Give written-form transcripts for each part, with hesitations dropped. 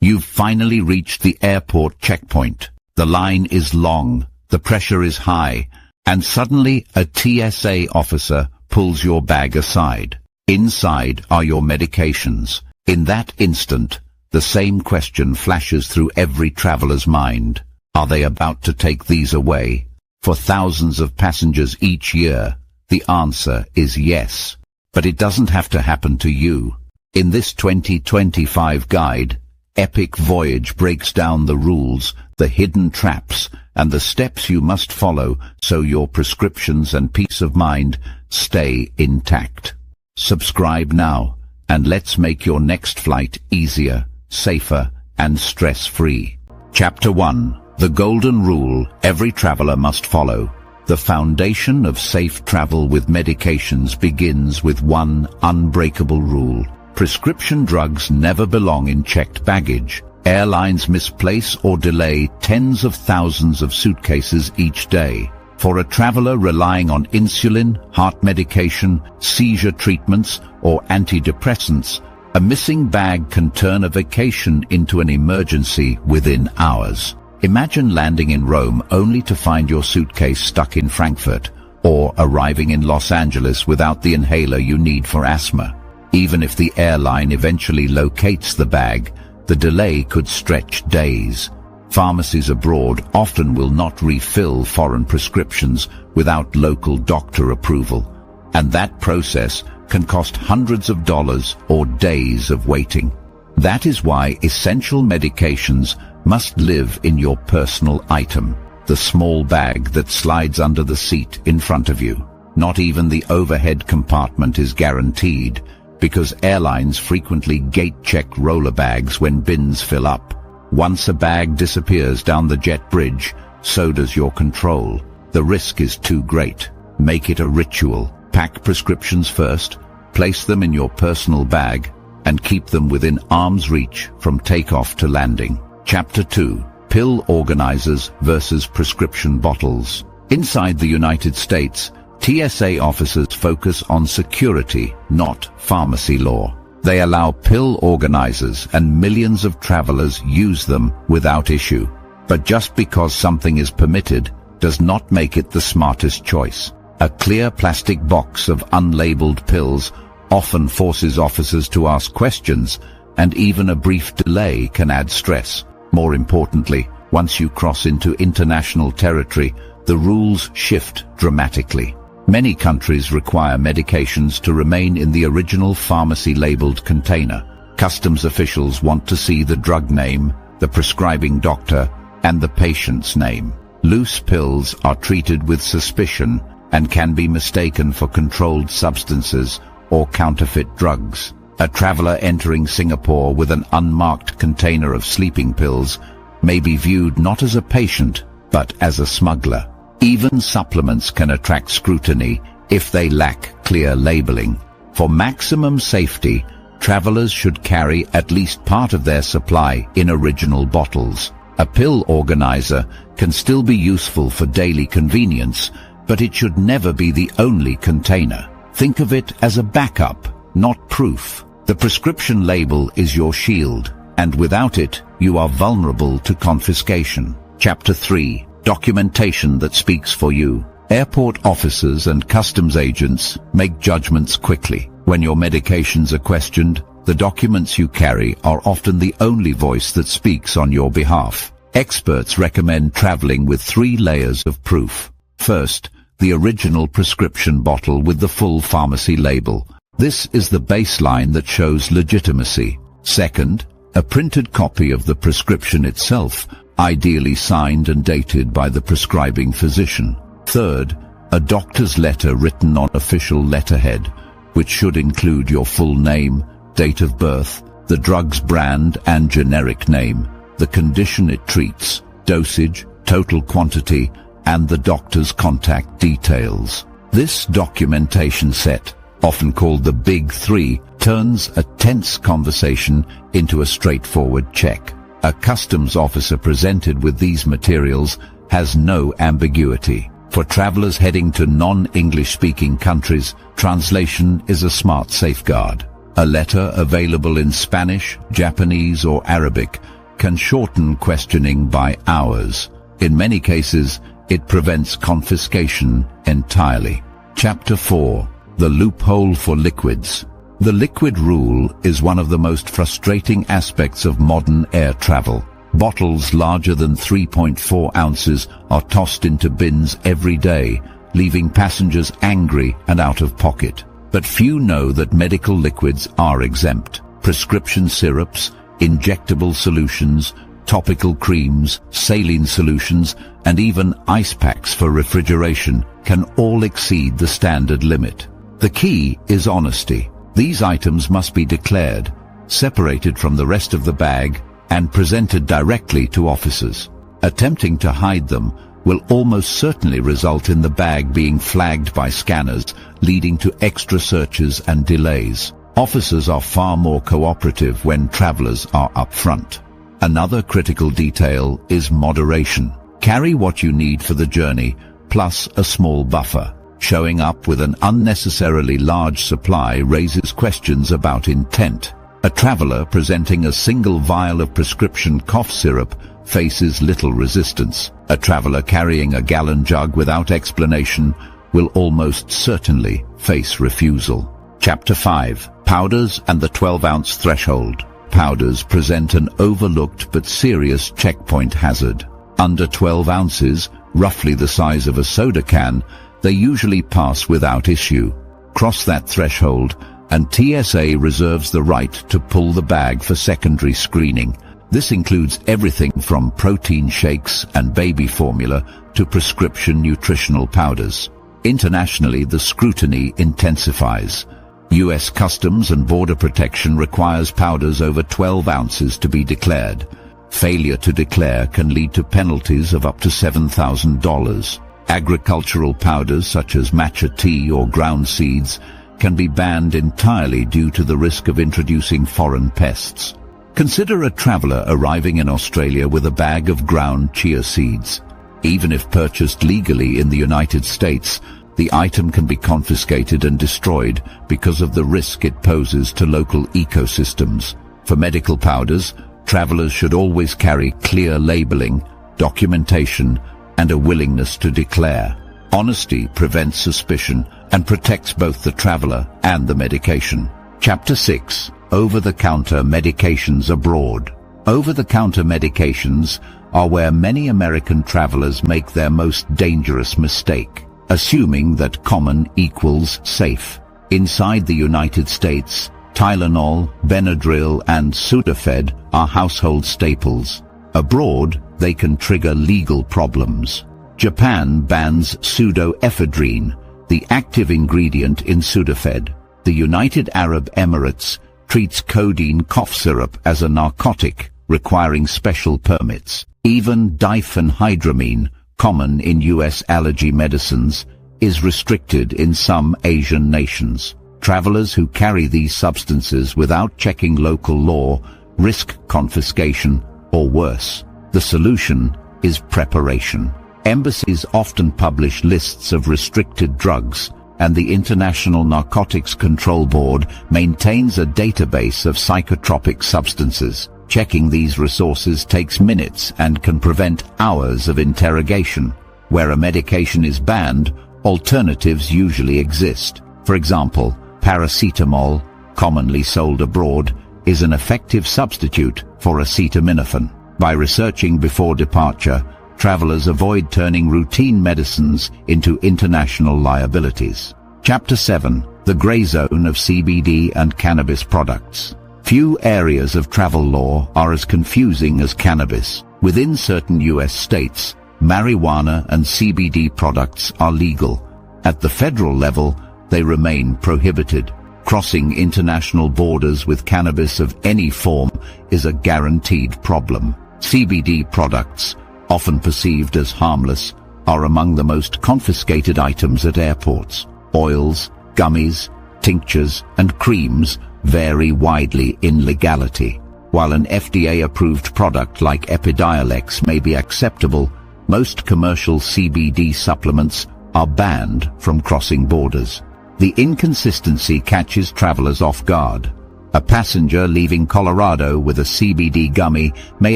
You've finally reached the airport checkpoint. The line is long, the pressure is high, and suddenly a TSA officer pulls your bag aside. Inside are your medications. In that instant, the same question flashes through every traveler's mind. Are they about to take these away? For thousands of passengers each year, the answer is yes. But it doesn't have to happen to you. In this 2025 guide, Epic Voyage breaks down the rules, the hidden traps, and the steps you must follow so your prescriptions and peace of mind stay intact. Subscribe now, and let's make your next flight easier, safer, and stress-free. Chapter 1. The Golden Rule Every Traveler Must Follow. The foundation of safe travel with medications begins with one unbreakable rule. Prescription drugs never belong in checked baggage. Airlines misplace or delay tens of thousands of suitcases each day. For a traveler relying on insulin, heart medication, seizure treatments, or antidepressants, a missing bag can turn a vacation into an emergency within hours. Imagine landing in Rome only to find your suitcase stuck in Frankfurt, or arriving in Los Angeles without the inhaler you need for asthma. Even if the airline eventually locates the bag, the delay could stretch days. Pharmacies abroad often will not refill foreign prescriptions without local doctor approval, and that process can cost hundreds of dollars or days of waiting. That is why essential medications must live in your personal item, the small bag that slides under the seat in front of you. Not even the overhead compartment is guaranteed, because airlines frequently gate-check roller bags when bins fill up. Once a bag disappears down the jet bridge, so does your control. The risk is too great. Make it a ritual. Pack prescriptions first, place them in your personal bag, and keep them within arm's reach from takeoff to landing. Chapter 2. Pill Organizers versus Prescription Bottles. Inside the United States, TSA officers focus on security, not pharmacy law. They allow pill organizers, and millions of travelers use them without issue. But just because something is permitted does not make it the smartest choice. A clear plastic box of unlabeled pills often forces officers to ask questions, and even a brief delay can add stress. More importantly, once you cross into international territory, the rules shift dramatically. Many countries require medications to remain in the original pharmacy-labeled container. Customs officials want to see the drug name, the prescribing doctor, and the patient's name. Loose pills are treated with suspicion and can be mistaken for controlled substances or counterfeit drugs. A traveler entering Singapore with an unmarked container of sleeping pills may be viewed not as a patient, but as a smuggler. Even supplements can attract scrutiny if they lack clear labeling. For maximum safety, travelers should carry at least part of their supply in original bottles. A pill organizer can still be useful for daily convenience, but it should never be the only container. Think of it as a backup, not proof. The prescription label is your shield, and without it, you are vulnerable to confiscation. Chapter 3. Documentation that speaks for you. Airport officers and customs agents make judgments quickly. When your medications are questioned, the documents you carry are often the only voice that speaks on your behalf. Experts recommend traveling with 3 layers of proof. First, the original prescription bottle with the full pharmacy label. This is the baseline that shows legitimacy. Second, a printed copy of the prescription itself, ideally signed and dated by the prescribing physician. Third, a doctor's letter written on official letterhead, which should include your full name, date of birth, the drug's brand and generic name, the condition it treats, dosage, total quantity, and the doctor's contact details. This documentation set, often called the Big Three, turns a tense conversation into a straightforward check. A customs officer presented with these materials has no ambiguity. For travelers heading to non-English-speaking countries, translation is a smart safeguard. A letter available in Spanish, Japanese, or Arabic can shorten questioning by hours. In many cases, it prevents confiscation entirely. Chapter 4. The loophole for liquids. The liquid rule is one of the most frustrating aspects of modern air travel. Bottles larger than 3.4 ounces are tossed into bins every day, leaving passengers angry and out of pocket. But few know that medical liquids are exempt. Prescription syrups, injectable solutions, topical creams, saline solutions, and even ice packs for refrigeration can all exceed the standard limit. The key is honesty. These items must be declared, separated from the rest of the bag, and presented directly to officers. Attempting to hide them will almost certainly result in the bag being flagged by scanners, leading to extra searches and delays. Officers are far more cooperative when travelers are upfront. Another critical detail is moderation. Carry what you need for the journey, plus a small buffer. Showing up with an unnecessarily large supply raises questions about intent. A traveler presenting a single vial of prescription cough syrup faces little resistance. A traveler carrying a gallon jug without explanation will almost certainly face refusal. Chapter 5. Powders and the 12-ounce threshold. Powders present an overlooked but serious checkpoint hazard. Under 12 ounces, roughly the size of a soda can, they usually pass without issue. Cross that threshold, and TSA reserves the right to pull the bag for secondary screening. This includes everything from protein shakes and baby formula to prescription nutritional powders. Internationally, the scrutiny intensifies. U.S. Customs and Border Protection requires powders over 12 ounces to be declared. Failure to declare can lead to penalties of up to $7,000. Agricultural powders such as matcha tea or ground seeds can be banned entirely due to the risk of introducing foreign pests. Consider a traveler arriving in Australia with a bag of ground chia seeds. Even if purchased legally in the United States, the item can be confiscated and destroyed because of the risk it poses to local ecosystems. For medical powders, travelers should always carry clear labeling, documentation, and a willingness to declare. Honesty prevents suspicion and protects both the traveler and the medication. Chapter 6. Over-the-counter medications abroad. Over-the-counter medications are where many American travelers make their most dangerous mistake, assuming that common equals safe. Inside the United States, Tylenol, Benadryl, and Sudafed are household staples. Abroad, they can trigger legal problems. Japan bans pseudoephedrine, the active ingredient in Sudafed. The United Arab Emirates treats codeine cough syrup as a narcotic, requiring special permits. Even diphenhydramine, common in U.S. allergy medicines, is restricted in some Asian nations. Travelers who carry these substances without checking local law risk confiscation or worse. The solution is preparation. Embassies often publish lists of restricted drugs, and the International Narcotics Control Board maintains a database of psychotropic substances. Checking these resources takes minutes and can prevent hours of interrogation. Where a medication is banned, alternatives usually exist. For example, paracetamol, commonly sold abroad, is an effective substitute for acetaminophen. By researching before departure, travelers avoid turning routine medicines into international liabilities. Chapter 7. The Gray Zone of CBD and Cannabis Products. Few areas of travel law are as confusing as cannabis. Within certain U.S. states, marijuana and CBD products are legal. At the federal level, they remain prohibited. Crossing international borders with cannabis of any form is a guaranteed problem. CBD products, often perceived as harmless, are among the most confiscated items at airports. Oils, gummies, tinctures, and creams vary widely in legality. While an FDA-approved product like Epidiolex may be acceptable, most commercial CBD supplements are banned from crossing borders. The inconsistency catches travelers off guard. A passenger leaving Colorado with a CBD gummy may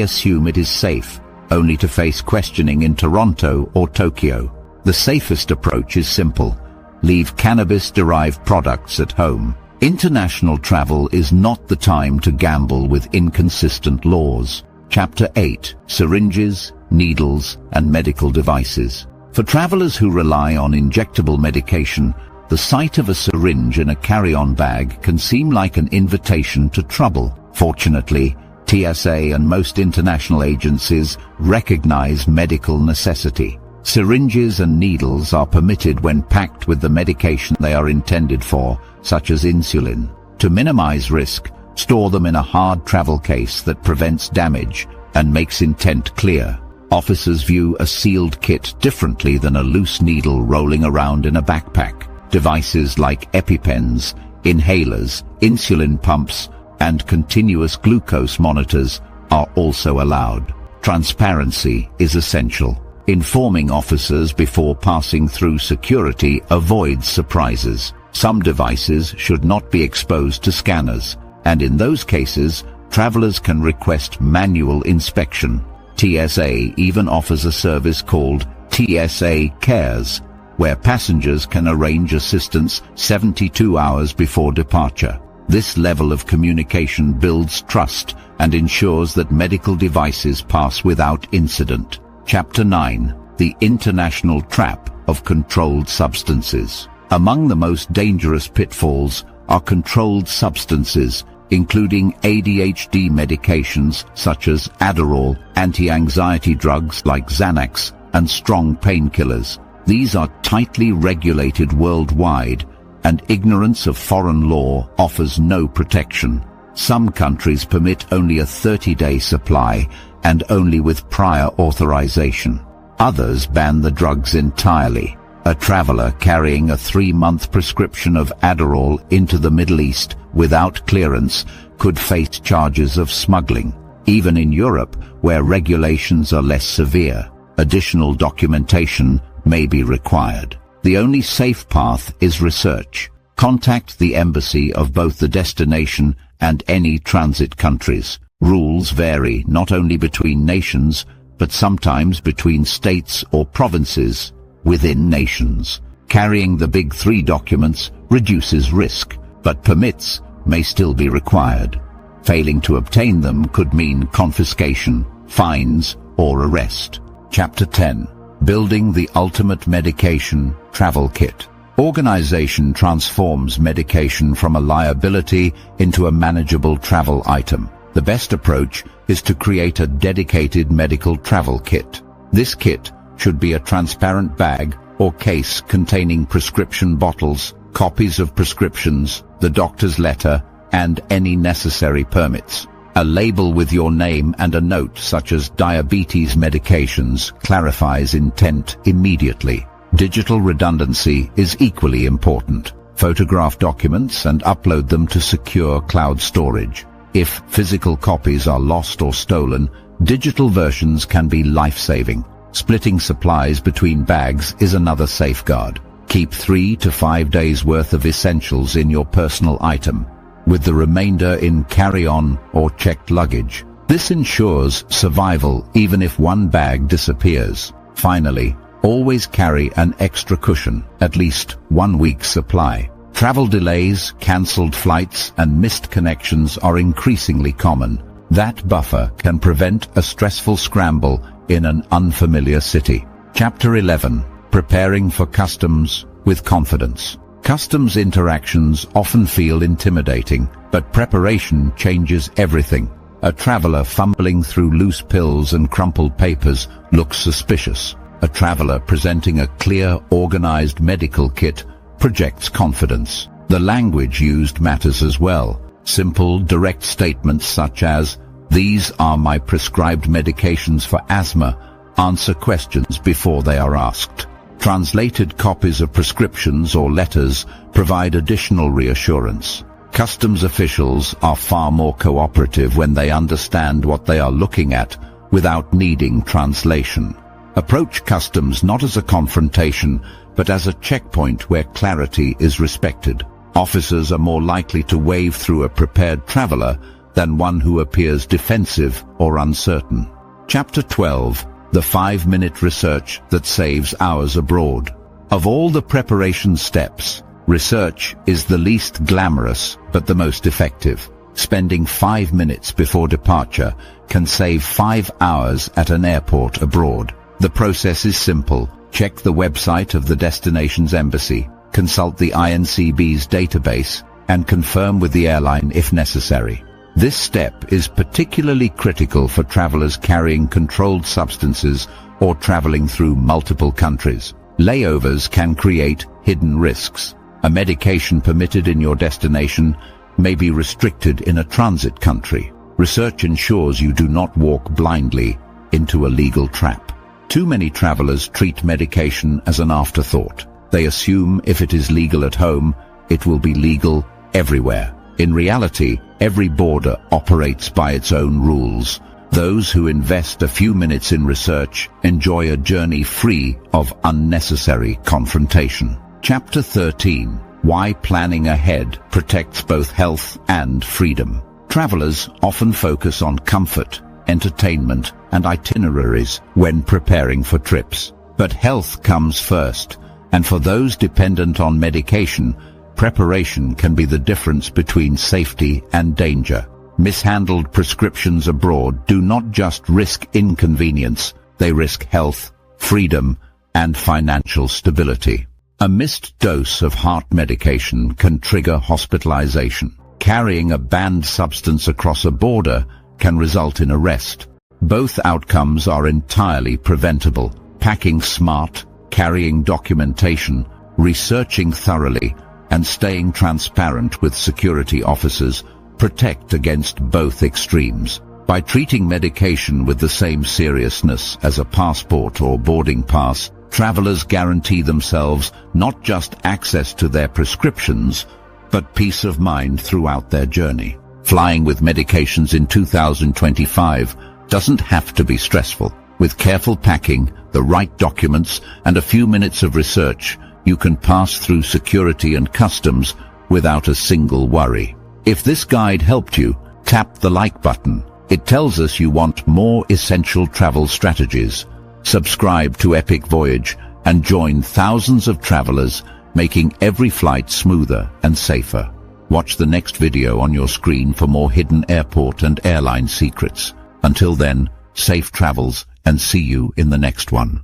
assume it is safe, only to face questioning in Toronto or Tokyo. The safest approach is simple: leave cannabis-derived products at home. International travel is not the time to gamble with inconsistent laws. Chapter 8: Syringes, Needles, and Medical Devices. For travelers who rely on injectable medication, the sight of a syringe in a carry-on bag can seem like an invitation to trouble. Fortunately, TSA and most international agencies recognize medical necessity. Syringes and needles are permitted when packed with the medication they are intended for, such as insulin. To minimize risk, store them in a hard travel case that prevents damage and makes intent clear. Officers view a sealed kit differently than a loose needle rolling around in a backpack. Devices like EpiPens, inhalers, insulin pumps, and continuous glucose monitors are also allowed. Transparency is essential. Informing officers before passing through security avoids surprises. Some devices should not be exposed to scanners, and in those cases, travelers can request manual inspection. TSA even offers a service called TSA Cares, where passengers can arrange assistance 72 hours before departure. This level of communication builds trust and ensures that medical devices pass without incident. Chapter 9: The International Trap of Controlled Substances. Among the most dangerous pitfalls are controlled substances, including ADHD medications such as Adderall, anti-anxiety drugs like Xanax, and strong painkillers. These are tightly regulated worldwide, and ignorance of foreign law offers no protection. Some countries permit only a 30-day supply, and only with prior authorization. Others ban the drugs entirely. A traveler carrying a 3-month prescription of Adderall into the Middle East without clearance could face charges of smuggling. Even in Europe, where regulations are less severe, additional documentation may be required. The only safe path is research. Contact the embassy of both the destination and any transit countries. Rules vary not only between nations, but sometimes between states or provinces within nations. Carrying the big 3 documents reduces risk, but permits may still be required. Failing to obtain them could mean confiscation, fines, or arrest. Chapter 10: Building the Ultimate Medication Travel Kit. Organization transforms medication from a liability into a manageable travel item. The best approach is to create a dedicated medical travel kit. This kit should be a transparent bag or case containing prescription bottles, copies of prescriptions, the doctor's letter, and any necessary permits. A label with your name and a note such as diabetes medications clarifies intent immediately. Digital redundancy is equally important. Photograph documents and upload them to secure cloud storage. If physical copies are lost or stolen, digital versions can be life-saving. Splitting supplies between bags is another safeguard. Keep 3 to 5 days' worth of essentials in your personal item, with the remainder in carry-on or checked luggage. This ensures survival even if one bag disappears. Finally, always carry an extra cushion, at least 1 week's supply. Travel delays, cancelled flights, and missed connections are increasingly common. That buffer can prevent a stressful scramble in an unfamiliar city. Chapter 11: Preparing for Customs with Confidence. Customs interactions often feel intimidating, but preparation changes everything. A traveler fumbling through loose pills and crumpled papers looks suspicious. A traveler presenting a clear, organized medical kit projects confidence. The language used matters as well. Simple, direct statements such as, "These are my prescribed medications for asthma," answer questions before they are asked. Translated copies of prescriptions or letters provide additional reassurance. Customs officials are far more cooperative when they understand what they are looking at without needing translation. Approach customs not as a confrontation, but as a checkpoint where clarity is respected. Officers are more likely to wave through a prepared traveler than one who appears defensive or uncertain. Chapter 12. The 5-minute research that saves hours abroad. Of all the preparation steps, research is the least glamorous but the most effective. Spending 5 minutes before departure can save 5 hours at an airport abroad. The process is simple. Check the website of the destination's embassy, consult the INCB's database, and confirm with the airline if necessary. This step is particularly critical for travelers carrying controlled substances or traveling through multiple countries. Layovers can create hidden risks. A medication permitted in your destination may be restricted in a transit country. Research ensures you do not walk blindly into a legal trap. Too many travelers treat medication as an afterthought. They assume if it is legal at home, it will be legal everywhere. In reality, every border operates by its own rules. Those who invest a few minutes in research enjoy a journey free of unnecessary confrontation. Chapter 13. Why planning ahead protects both health and freedom. Travelers often focus on comfort, entertainment, and itineraries when preparing for trips. But health comes first, and for those dependent on medication, preparation can be the difference between safety and danger. Mishandled prescriptions abroad do not just risk inconvenience, they risk health, freedom, and financial stability. A missed dose of heart medication can trigger hospitalization. Carrying a banned substance across a border can result in arrest. Both outcomes are entirely preventable. Packing smart, carrying documentation, researching thoroughly, and staying transparent with security officers protect against both extremes. By treating medication with the same seriousness as a passport or boarding pass, travelers guarantee themselves not just access to their prescriptions, but peace of mind throughout their journey. Flying with medications in 2025 doesn't have to be stressful. With careful packing, the right documents, and a few minutes of research, you can pass through security and customs without a single worry. If this guide helped you, tap the like button. It tells us you want more essential travel strategies. Subscribe to Epic Voyage and join thousands of travelers, making every flight smoother and safer. Watch the next video on your screen for more hidden airport and airline secrets. Until then, safe travels and see you in the next one.